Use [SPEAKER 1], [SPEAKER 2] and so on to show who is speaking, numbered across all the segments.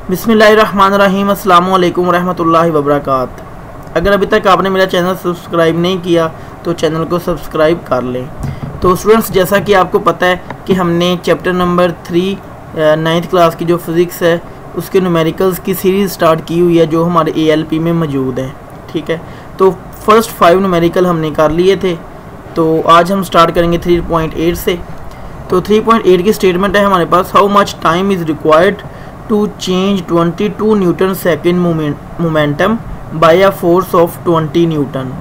[SPEAKER 1] बिस्मिल्लाहिर्रहमानिर्रहीम अस्सलामु अलैकुम वरहमतुल्लाहि वबरकात। अगर अभी तक आपने मेरा चैनल सब्सक्राइब नहीं किया तो चैनल को सब्सक्राइब कर लें। तो स्टूडेंट्स, जैसा कि आपको पता है कि हमने चैप्टर नंबर 3 9th क्लास की जो फिज़िक्स है उसके न्यूमेरिकल्स की सीरीज़ स्टार्ट की हुई है जो हमारे ALP में मौजूद है। ठीक है, तो फर्स्ट 5 न्यूमेरिकल हमने कर लिए थे। तो आज हम स्टार्ट करेंगे 3.8 से। तो 3.8 की स्टेटमेंट है हमारे पास, how much time is required to change 22 newton second momentum by a force of 20 newton.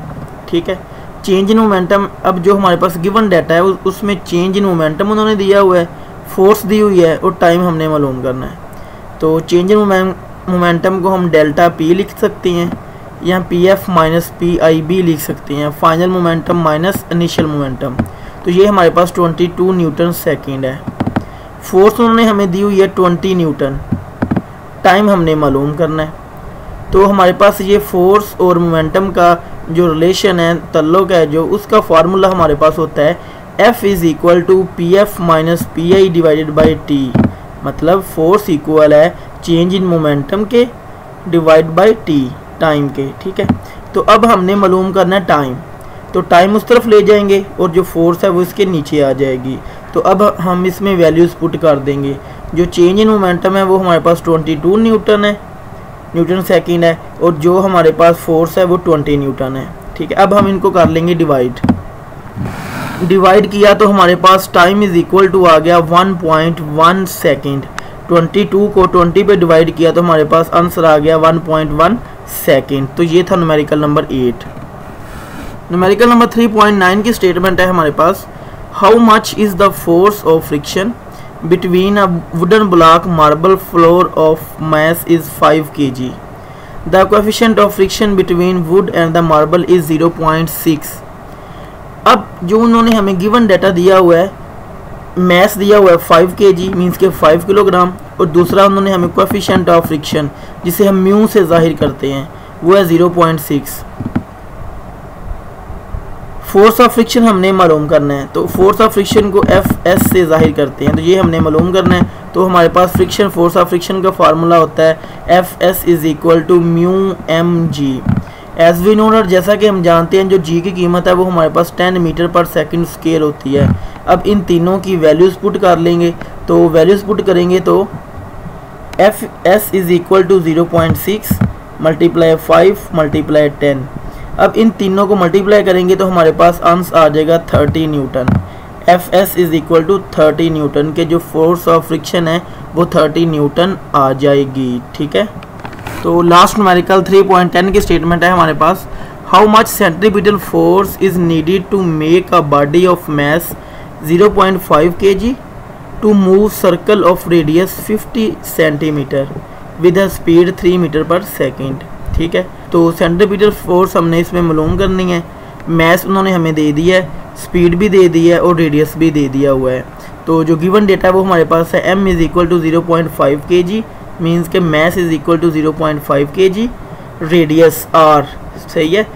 [SPEAKER 1] ठीक है, चेंज इन मोमेंटम, अब जो हमारे पास गिवन डाटा है उसमें चेंज इन मोमेंटम उन्होंने दिया हुआ है, फोर्स दी हुई है और टाइम हमने मालूम करना है। तो चेंज इन मोमेंटम को हम डेल्टा P लिख सकते हैं या PF माइनस PIB लिख सकते हैं, final momentum minus initial momentum. तो ये हमारे पास 22 न्यूटन सेकेंड है। फोर्स उन्होंने हमें दी हुई है 20 न्यूटन, टाइम हमने मालूम करना है। तो हमारे पास ये फोर्स और मोमेंटम का जो रिलेशन है, तल्लुक है जो, उसका फार्मूला हमारे पास होता है F is equal to PF minus PI divided by T। मतलब फोर्स इक्वल है चेंज इन मोमेंटम के डिवाइड बाई T, टाइम के। ठीक है, तो अब हमने मालूम करना है टाइम। तो टाइम उस तरफ ले जाएंगे और जो फोर्स है वो इसके नीचे आ जाएगी। तो अब हम इसमें वैल्यूज़ पुट कर देंगे। जो चेंज इन मोमेंटम है वो हमारे पास 22 न्यूटन है, न्यूटन सेकेंड है, और जो हमारे पास फोर्स है वो 20 न्यूटन है। ठीक है, अब हम इनको कर लेंगे डिवाइड किया तो हमारे पास टाइम इज़ इक्वल टू आ गया 1.1 सेकेंड। 22 को 20 पे डिवाइड किया तो हमारे पास आंसर आ गया 1.1 सेकेंड। तो ये था न्यूमेरिकल नंबर 8। न्यूमेरिकल नंबर 3.9 की स्टेटमेंट है हमारे पास, how much is the force of friction between a wooden block marble floor of mass is 5 kg। The coefficient of friction between wood and the marble is 0.6। अब जो उन्होंने हमें given data दिया हुआ है, मास दिया हुआ है 5 kg मीन्स के 5 किलोग्राम, और दूसरा उन्होंने हमें कोएफिशिएंट ऑफ फ्रिक्शन जिसे हम म्यू से जाहिर करते हैं वो है 0.6। फोर्स ऑफ फ्रिक्शन हमने मालूम करना है, तो फोर्स ऑफ फ्रिक्शन को FS से जाहिर करते हैं, तो ये हमने मालूम करना है। तो हमारे पास फ्रिक्शन, फोर्स ऑफ फ्रिक्शन का फार्मूला होता है FS is equal to mu mg। As we know, जैसा कि हम जानते हैं जो G की कीमत है वो हमारे पास 10 मीटर पर सेकंड स्क्वायर होती है। अब इन तीनों की वैल्यूज़ पुट कर लेंगे। तो वैल्यूज़ पुट करेंगे तो FS is equal to 0.6 multiply 5 multiply 10। अब इन तीनों को मल्टीप्लाई करेंगे तो हमारे पास आंसर आ जाएगा 30 newton. FS is equal to 30 newton के जो फोर्स ऑफ फ्रिक्शन है वो 30 न्यूटन आ जाएगी। ठीक है, तो लास्ट न्यूमेरिकल 3.10 की स्टेटमेंट है हमारे पास, how much centripetal force is needed to make a body of mass 0.5 kg to move circle of radius 50 centimetre with a speed 3 metre per second. ठीक है, तो सेंट्रीपिटल फोर्स हमने इसमें मालूम करनी है। मास उन्होंने हमें दे दिया है, स्पीड भी दे दी है और रेडियस भी दे दिया हुआ है। तो जो गिवन डेटा है वो हमारे पास है M is equal to 0.5 kg means के mass is equal to 0.5 kg, radius R सही है,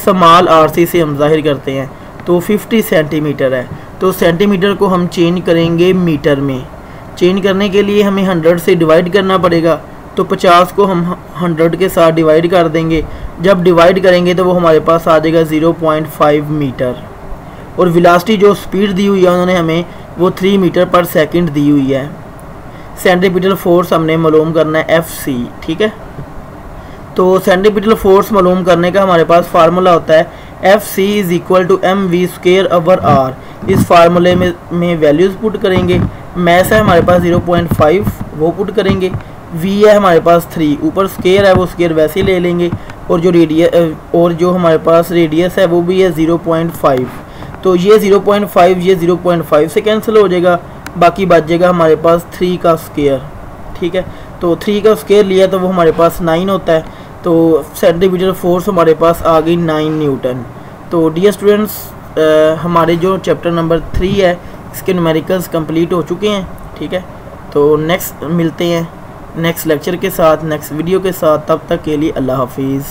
[SPEAKER 1] स्मॉल RC से हम जाहिर करते हैं, तो 50 सेंटीमीटर है। तो सेंटीमीटर को हम चेंज करेंगे मीटर में। चेंज करने के लिए हमें 100 से डिवाइड करना पड़ेगा, तो 50 को हम 100 के साथ डिवाइड कर देंगे। जब डिवाइड करेंगे तो वो हमारे पास आ जाएगा 0.5 मीटर। और वेलोसिटी जो स्पीड दी हुई है उन्होंने हमें वो 3 मीटर पर सेकंड दी हुई है। सेंट्रीपिटल फोर्स हमने मालूम करना है FC। ठीक है, तो सेंट्रीपिटल फोर्स मालूम करने का हमारे पास फार्मूला होता है FC is equal to mv square over R। इस फार्मूले में वैल्यूज़ पुट करेंगे। मास है हमारे पास 0.5 वो पुट करेंगे, V है हमारे पास 3, ऊपर स्क्वायर है वो स्क्वायर वैसे ले लेंगे, और जो हमारे पास रेडियस है वो भी है 0.5। तो ये 0.5 ये 0.5 से कैंसिल हो जाएगा, बाकी बच जाएगा हमारे पास 3 का स्क्वायर। ठीक है, तो 3 का स्क्वायर लिया तो वो हमारे पास 9 होता है। तो सेंटीमीटर फोर्स हमारे पास आ गई 9 न्यूटन। तो डियर स्टूडेंट्स, हमारे जो चैप्टर नंबर 3 है इसके न्यूमेरिकल्स कंप्लीट हो चुके हैं। ठीक है, तो नेक्स्ट मिलते हैं नेक्स्ट लेक्चर के साथ, नेक्स्ट वीडियो के साथ। तब तक के लिए अल्लाह हाफिज़।